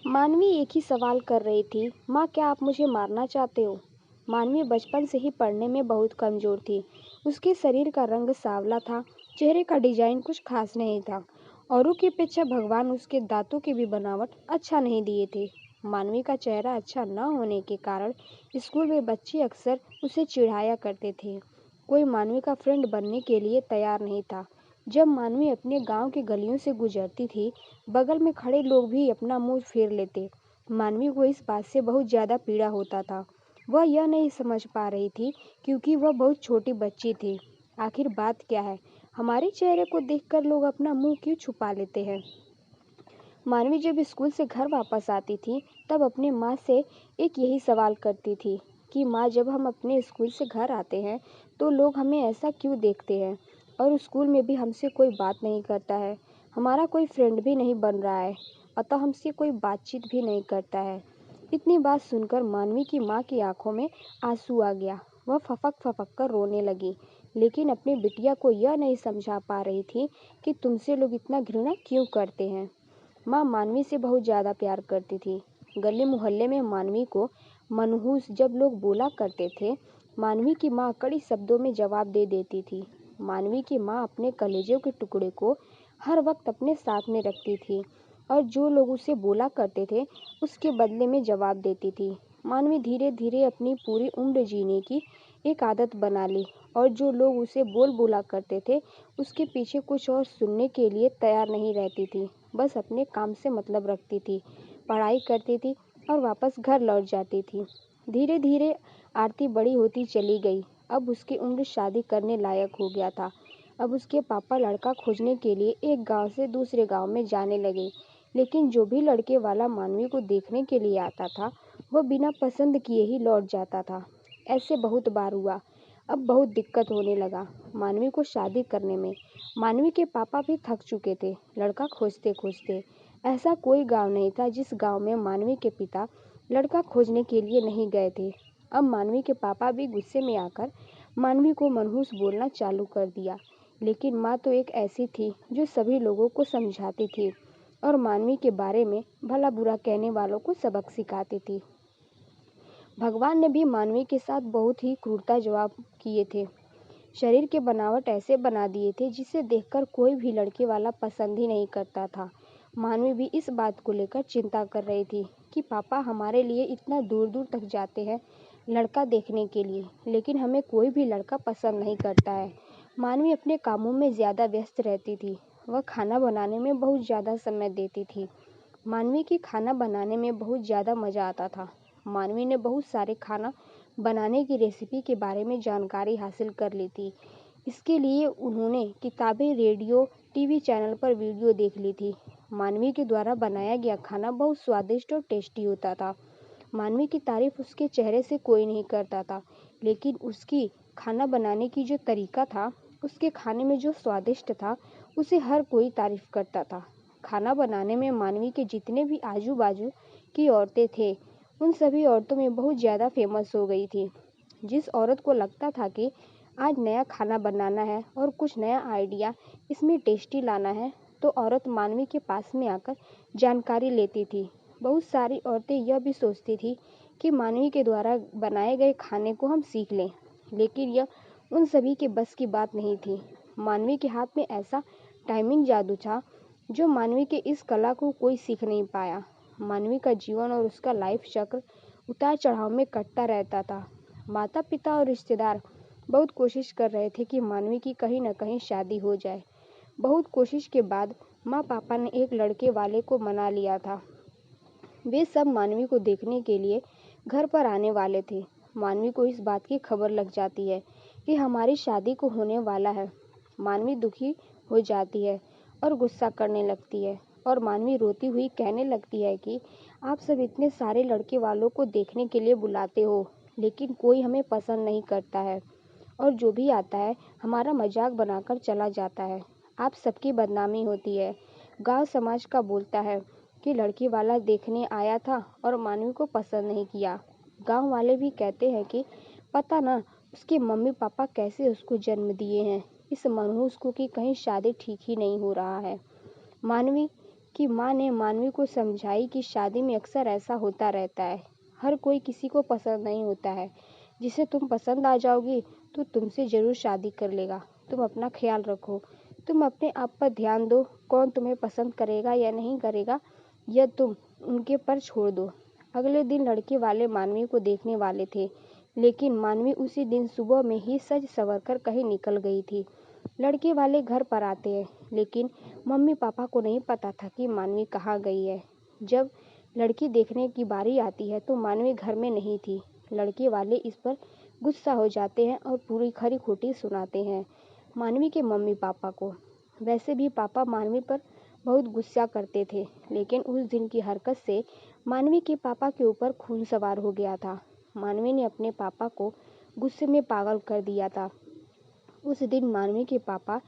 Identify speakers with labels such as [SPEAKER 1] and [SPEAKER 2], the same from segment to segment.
[SPEAKER 1] मानवी एक ही सवाल कर रही थी, माँ क्या आप मुझे मारना चाहते हो? मानवी बचपन से ही पढ़ने में बहुत कमजोर थी। उसके शरीर का रंग सांवला था, चेहरे का डिजाइन कुछ खास नहीं था। औरों की अपेक्षा भगवान उसके दांतों की भी बनावट अच्छा नहीं दिए थे। मानवी का चेहरा अच्छा न होने के कारण स्कूल में बच्चे अक्सर उसे चिढ़ाया करते थे। कोई मानवी का फ्रेंड बनने के लिए तैयार नहीं था। जब मानवी अपने गांव की गलियों से गुजरती थी, बगल में खड़े लोग भी अपना मुंह फेर लेते। मानवी को इस बात से बहुत ज्यादा पीड़ा होता था। वह यह नहीं समझ पा रही थी क्योंकि वह बहुत छोटी बच्ची थी। आखिर बात क्या है? हमारे चेहरे को देखकर लोग अपना मुंह क्यों छुपा लेते हैं? मानवी जब स्कूल से घर वापस आती थी, तब अपनी माँ से एक यही सवाल करती थी कि माँ, जब हम अपने स्कूल से घर आते हैं तो लोग हमें ऐसा क्यों देखते हैं, और स्कूल में भी हमसे कोई बात नहीं करता है। हमारा कोई फ्रेंड भी नहीं बन रहा है, अतः हमसे कोई बातचीत भी नहीं करता है। इतनी बात सुनकर मानवी की माँ की आंखों में आंसू आ गया। वह फपक फपक कर रोने लगी, लेकिन अपनी बिटिया को यह नहीं समझा पा रही थी कि तुमसे लोग इतना घृणा क्यों करते हैं। माँ मानवी से बहुत ज़्यादा प्यार करती थी। गली मोहल्ले में मानवी को मनहूस जब लोग बोला करते थे, मानवी की माँ कड़ी शब्दों में जवाब दे देती थी। मानवी की माँ अपने कलेजों के टुकड़े को हर वक्त अपने साथ में रखती थी, और जो लोग उसे बोला करते थे उसके बदले में जवाब देती थी। मानवी धीरे धीरे अपनी पूरी उम्र जीने की एक आदत बना ली, और जो लोग उसे बोला करते थे उसके पीछे कुछ और सुनने के लिए तैयार नहीं रहती थी। बस अपने काम से मतलब रखती थी, पढ़ाई करती थी और वापस घर लौट जाती थी। धीरे धीरे आरती बड़ी होती चली गई। अब उसकी उम्र शादी करने लायक हो गया था। अब उसके पापा लड़का खोजने के लिए एक गांव से दूसरे गांव में जाने लगे, लेकिन जो भी लड़के वाला मानवी को देखने के लिए आता था, वह बिना पसंद किए ही लौट जाता था। ऐसे बहुत बार हुआ। अब बहुत दिक्कत होने लगा मानवी को शादी करने में। मानवी के पापा भी थक चुके थे लड़का खोजते खोजते। ऐसा कोई गांव नहीं था जिस गांव में मानवी के पिता लड़का खोजने के लिए नहीं गए थे। अब मानवी के पापा भी गुस्से में आकर मानवी को मनहूस बोलना चालू कर दिया। लेकिन माँ तो एक ऐसी थी जो सभी लोगों को समझाती थी और मानवी के बारे में भला बुरा कहने वालों को सबक सिखाती थी। भगवान ने भी मानवी के साथ बहुत ही क्रूरता जवाब किए थे। शरीर के बनावट ऐसे बना दिए थे जिसे देखकर कोई भी लड़के वाला पसंद ही नहीं करता था। मानवी भी इस बात को लेकर चिंता कर रही थी कि पापा हमारे लिए इतना दूर दूर तक जाते हैं लड़का देखने के लिए, लेकिन हमें कोई भी लड़का पसंद नहीं करता है। मानवी अपने कामों में ज़्यादा व्यस्त रहती थी। वह खाना बनाने में बहुत ज़्यादा समय देती थी। मानवी की खाना बनाने में बहुत ज़्यादा मज़ा आता था। मानवी ने बहुत सारे खाना बनाने की रेसिपी के बारे में जानकारी हासिल कर ली थी। इसके लिए उन्होंने किताबें, रेडियो, टीवी चैनल पर वीडियो देख ली थी। मानवी के द्वारा बनाया गया खाना बहुत स्वादिष्ट और टेस्टी होता था। मानवी की तारीफ उसके चेहरे से कोई नहीं करता था, लेकिन उसकी खाना बनाने की जो तरीका था, उसके खाने में जो स्वादिष्ट था, उसे हर कोई तारीफ करता था। खाना बनाने में मानवी के जितने भी आजू बाजू की औरतें थे, उन सभी औरतों में बहुत ज़्यादा फेमस हो गई थी। जिस औरत को लगता था कि आज नया खाना बनाना है और कुछ नया आइडिया इसमें टेस्टी लाना है, तो औरत मानवी के पास में आकर जानकारी लेती थी। बहुत सारी औरतें यह भी सोचती थी कि मानवी के द्वारा बनाए गए खाने को हम सीख लें, लेकिन यह उन सभी के बस की बात नहीं थी। मानवी के हाथ में ऐसा टाइमिंग जादू था जो मानवी के इस कला को कोई सीख नहीं पाया। मानवी का जीवन और उसका लाइफ चक्र उतार चढ़ाव में कटता रहता था। माता पिता और रिश्तेदार बहुत कोशिश कर रहे थे कि मानवी की कहीं न कहीं शादी हो जाए। बहुत कोशिश के बाद माँ पापा ने एक लड़के वाले को मना लिया था। वे सब मानवी को देखने के लिए घर पर आने वाले थे। मानवी को इस बात की खबर लग जाती है कि हमारी शादी को होने वाला है। मानवी दुखी हो जाती है और गुस्सा करने लगती है, और मानवी रोती हुई कहने लगती है कि आप सब इतने सारे लड़के वालों को देखने के लिए बुलाते हो, लेकिन कोई हमें पसंद नहीं करता है, और जो भी आता है हमारा मजाक बनाकर चला जाता है। आप सबकी बदनामी होती है। गांव समाज का बोलता है कि लड़की वाला देखने आया था और मानवी को पसंद नहीं किया। गांव वाले भी कहते हैं कि पता ना उसके मम्मी पापा कैसे उसको जन्म दिए हैं। इस मनहूस को कि कहीं शादी ठीक ही नहीं हो रहा है। मानवी कि माँ ने मानवी को समझाई कि शादी में अक्सर ऐसा होता रहता है। हर कोई किसी को पसंद नहीं होता है। जिसे तुम पसंद आ जाओगी तो तुमसे ज़रूर शादी कर लेगा। तुम अपना ख्याल रखो। तुम अपने आप पर ध्यान दो। कौन तुम्हें पसंद करेगा या नहीं करेगा यह तुम उनके पर छोड़ दो। अगले दिन लड़के वाले मानवी को देखने वाले थे, लेकिन मानवी उसी दिन सुबह में ही सज संवर कर कहीं निकल गई थी। लड़के वाले घर पर आते हैं, लेकिन मम्मी पापा को नहीं पता था कि मानवी कहाँ गई है। जब लड़की देखने की बारी आती है तो मानवी घर में नहीं थी। लड़के वाले इस पर गुस्सा हो जाते हैं और पूरी खरी खोटी सुनाते हैं मानवी के मम्मी पापा को। वैसे भी पापा मानवी पर बहुत गुस्सा करते थे, लेकिन उस दिन की हरकत से मानवी के पापा के ऊपर खून सवार हो गया था। मानवी ने अपने पापा को गुस्से में पागल कर दिया था। उस दिन मानवी के पापा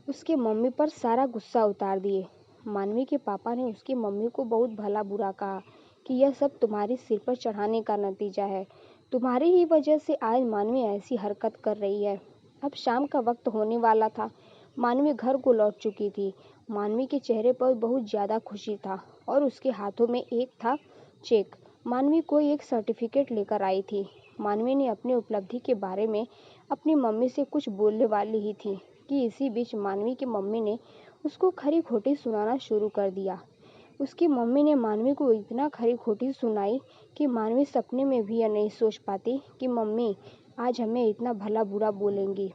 [SPEAKER 1] उसके मम्मी पर सारा गुस्सा उतार दिए। मानवी के पापा ने उसकी मम्मी को बहुत भला बुरा कहा कि यह सब तुम्हारे सिर पर चढ़ाने का नतीजा है। तुम्हारी ही वजह से आज मानवी ऐसी हरकत कर रही है। अब शाम का वक्त होने वाला था। मानवी घर को लौट चुकी थी। मानवी के चेहरे पर बहुत ज़्यादा खुशी था और उसके हाथों में एक था चेक। मानवी कोई एक सर्टिफिकेट लेकर आई थी। मानवी ने अपनी उपलब्धि के बारे में अपनी मम्मी से कुछ बोलने वाली ही थी कि इसी बीच मानवी की मम्मी ने उसको खरी खोटी सुनाना शुरू कर दिया। उसकी मम्मी ने मानवी को इतना खरी खोटी सुनाई कि मानवी सपने में भी यह नहीं सोच पाती कि मम्मी आज हमें इतना भला बुरा बोलेंगी।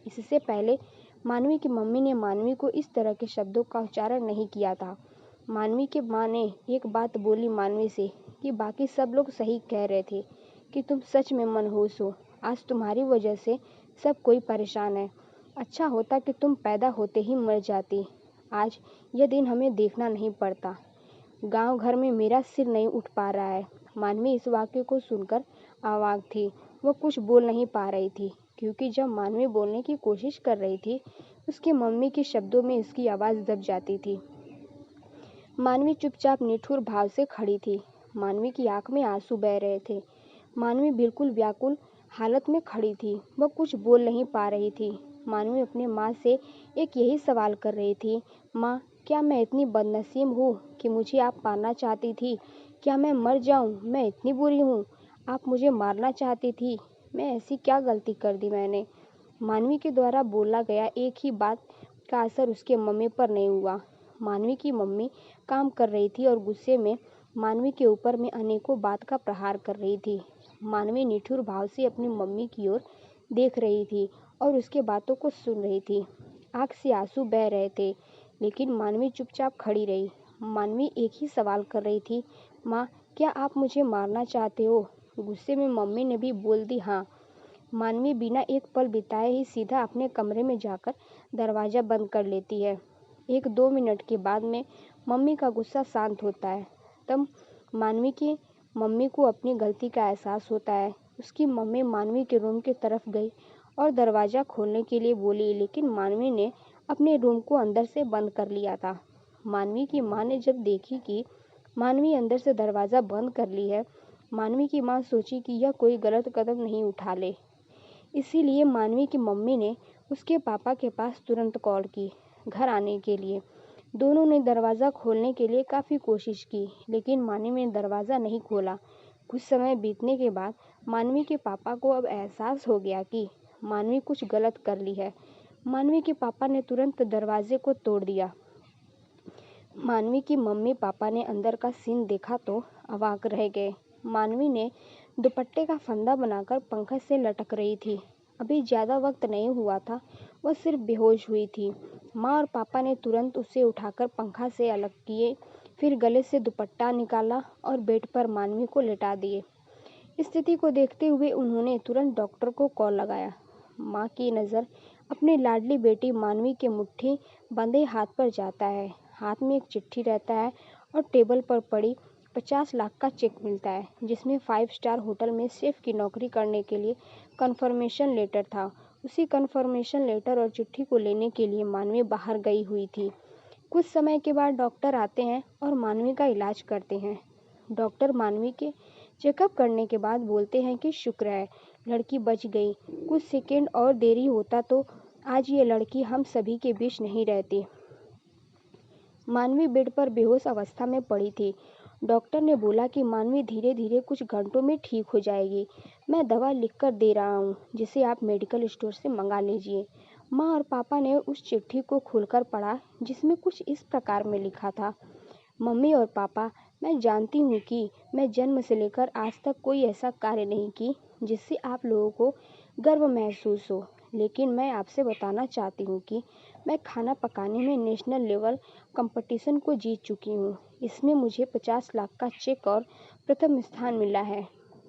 [SPEAKER 1] इससे पहले मानवी की मम्मी ने मानवी को इस तरह के शब्दों का उच्चारण नहीं किया था। मानवी के माँ ने एक बात बोली मानवी से कि बाकी सब लोग सही कह रहे थे कि तुम सच में मनहूस हो। आज तुम्हारी वजह से सब कोई परेशान है। अच्छा होता कि तुम पैदा होते ही मर जाती। आज यह दिन हमें देखना नहीं पड़ता। गांव घर में मेरा सिर नहीं उठ पा रहा है। मानवी इस वाक्य को सुनकर अवाक थी। वह कुछ बोल नहीं पा रही थी, क्योंकि जब मानवी बोलने की कोशिश कर रही थी, उसकी मम्मी के शब्दों में उसकी आवाज़ दब जाती थी। मानवी चुपचाप निठुर भाव से खड़ी थी। मानवी की आंख में आंसू बह रहे थे। मानवी बिल्कुल व्याकुल हालत में खड़ी थी। वह कुछ बोल नहीं पा रही थी। मानवी अपने माँ से एक यही सवाल कर रही थी, माँ, क्या मैं इतनी बदनसीब हूँ कि मुझे आप पाना चाहती थी? क्या मैं मर जाऊँ? मैं इतनी बुरी हूँ? आप मुझे मारना चाहती थी? मैं ऐसी क्या गलती कर दी मैंने? मानवी के द्वारा बोला गया एक ही बात का असर उसके मम्मी पर नहीं हुआ। मानवी की मम्मी काम कर रही थी और गुस्से में मानवी के ऊपर में अनेकों बात का प्रहार कर रही थी। मानवी निठुर भाव से अपनी मम्मी की ओर देख रही थी और उसके बातों को सुन रही थी। आँख से आंसू बह रहे थे, लेकिन मानवी चुपचाप खड़ी रही। मानवी एक ही सवाल कर रही थी, माँ, क्या आप मुझे मारना चाहते हो? गुस्से में मम्मी ने भी बोल दी हाँ। मानवी बिना एक पल बिताए ही सीधा अपने कमरे में जाकर दरवाज़ा बंद कर लेती है। 1-2 मिनट के बाद में मम्मी का गुस्सा शांत होता है। तब मानवी की मम्मी को अपनी गलती का एहसास होता है। उसकी मम्मी मानवी के रूम की तरफ गई और दरवाज़ा खोलने के लिए बोली, लेकिन मानवी ने अपने रूम को अंदर से बंद कर लिया था। मानवी की माँ ने जब देखी कि मानवी अंदर से दरवाज़ा बंद कर ली है, मानवी की माँ सोची कि यह कोई गलत कदम नहीं उठा ले। इसीलिए मानवी की मम्मी ने उसके पापा के पास तुरंत कॉल की घर आने के लिए। दोनों ने दरवाज़ा खोलने के लिए काफ़ी कोशिश की, लेकिन मानवी ने दरवाज़ा नहीं खोला। कुछ समय बीतने के बाद मानवी के पापा को अब एहसास हो गया कि मानवी कुछ गलत कर ली है। मानवी के पापा ने तुरंत दरवाजे को तोड़ दिया। मानवी की मम्मी पापा ने अंदर का सीन देखा तो अवाक रह गए। मानवी ने दुपट्टे का फंदा बनाकर पंखा से लटक रही थी। अभी ज़्यादा वक्त नहीं हुआ था, वह सिर्फ बेहोश हुई थी। माँ और पापा ने तुरंत उसे उठाकर पंखा से अलग किए, फिर गले से दुपट्टा निकाला और बेड पर मानवी को लेटा दिए। स्थिति को देखते हुए उन्होंने तुरंत डॉक्टर को कॉल लगाया। माँ की नज़र अपनी लाडली बेटी मानवी के मुट्ठी बंधे हाथ पर जाता है। हाथ में एक चिट्ठी रहता है और टेबल पर पड़ी 50 लाख का चेक मिलता है, जिसमें 5 स्टार होटल में शेफ की नौकरी करने के लिए कन्फर्मेशन लेटर था। उसी कन्फर्मेशन लेटर और चिट्ठी को लेने के लिए मानवी बाहर गई हुई थी। कुछ समय के बाद डॉक्टर आते हैं और मानवी का इलाज करते हैं। डॉक्टर मानवी के चेकअप करने के बाद बोलते हैं कि शुक्र है, लड़की बच गई। कुछ सेकंड और देरी होता तो आज ये लड़की हम सभी के बीच नहीं रहती। मानवी बेड पर बेहोश अवस्था में पड़ी थी। डॉक्टर ने बोला कि मानवी धीरे धीरे कुछ घंटों में ठीक हो जाएगी। मैं दवा लिखकर दे रहा हूँ, जिसे आप मेडिकल स्टोर से मंगा लीजिए। माँ और पापा ने उस चिट्ठी को खोलकर पढ़ा, जिसमें कुछ इस प्रकार में लिखा था। मम्मी और पापा, मैं जानती हूँ कि मैं जन्म से लेकर आज तक कोई ऐसा कार्य नहीं की जिससे आप लोगों को गर्व महसूस हो, लेकिन मैं आपसे बताना चाहती हूँ कि मैं खाना पकाने में नेशनल लेवल कंपटीशन को जीत चुकी हूँ। इसमें मुझे 50 लाख का चेक और प्रथम स्थान मिला है।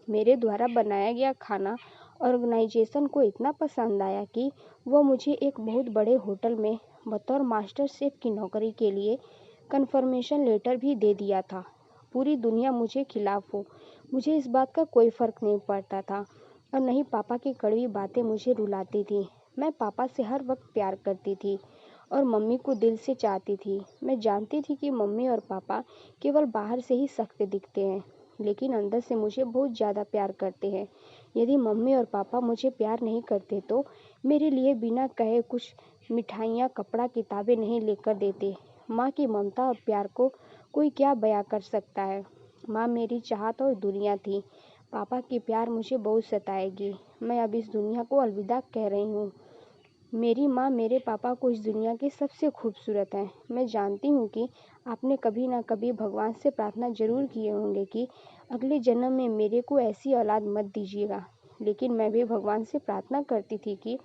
[SPEAKER 1] मेरे द्वारा बनाया गया खाना ऑर्गेनाइजेशन को इतना पसंद आया कि वह मुझे एक बहुत बड़े होटल में बतौर मास्टर शेफ की नौकरी के लिए कन्फर्मेशन लेटर भी दे दिया था। पूरी दुनिया मुझे खिलाफ हो, मुझे इस बात का कोई फ़र्क नहीं पड़ता था, और न ही पापा की कड़वी बातें मुझे रुलाती थी। मैं पापा से हर वक्त प्यार करती थी और मम्मी को दिल से चाहती थी। मैं जानती थी कि मम्मी और पापा केवल बाहर से ही सख्त दिखते हैं, लेकिन अंदर से मुझे बहुत ज़्यादा प्यार करते हैं। यदि मम्मी और पापा मुझे प्यार नहीं करते तो मेरे लिए बिना कहे कुछ मिठाइयाँ, कपड़ा, किताबें नहीं लेकर देते। माँ की ममता और प्यार को कोई क्या बयां कर सकता है। माँ मेरी चाहत और दुनिया थी। पापा की प्यार मुझे बहुत सताएगी। मैं अब इस दुनिया को अलविदा कह रही हूँ। मेरी माँ मेरे पापा को इस दुनिया के सबसे खूबसूरत हैं। मैं जानती हूँ कि आपने कभी ना कभी भगवान से प्रार्थना जरूर किए होंगे कि अगले जन्म में मेरे को ऐसी औलाद मत दीजिएगा, लेकिन मैं भी भगवान से प्रार्थना करती थी कि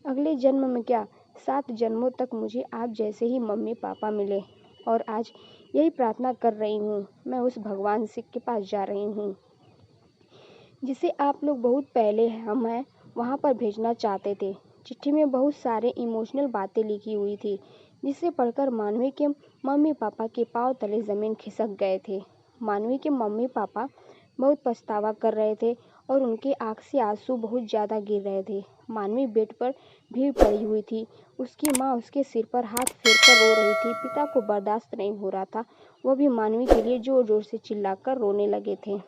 [SPEAKER 1] अगले जन्म में क्या, 7 जन्मों तक मुझे आप जैसे ही मम्मी पापा मिले। और आज यही प्रार्थना कर रही हूँ। मैं उस भगवान से के पास जा रही हूँ जिसे आप लोग बहुत पहले हमें वहाँ पर भेजना चाहते थे। चिट्ठी में बहुत सारे इमोशनल बातें लिखी हुई थी, जिसे पढ़कर मानवी के मम्मी पापा के पाँव तले ज़मीन खिसक गए थे। मानवी के मम्मी पापा बहुत पछतावा कर रहे थे और उनके आँख से आंसू बहुत ज़्यादा गिर रहे थे। मानवी बेड पर भीड़ पड़ी हुई थी। उसकी माँ उसके सिर पर हाथ फेरकर रो रही थी। पिता को बर्दाश्त नहीं हो रहा था। वह भी मानवी के लिए जोर जोर से चिल्लाकर रोने लगे थे।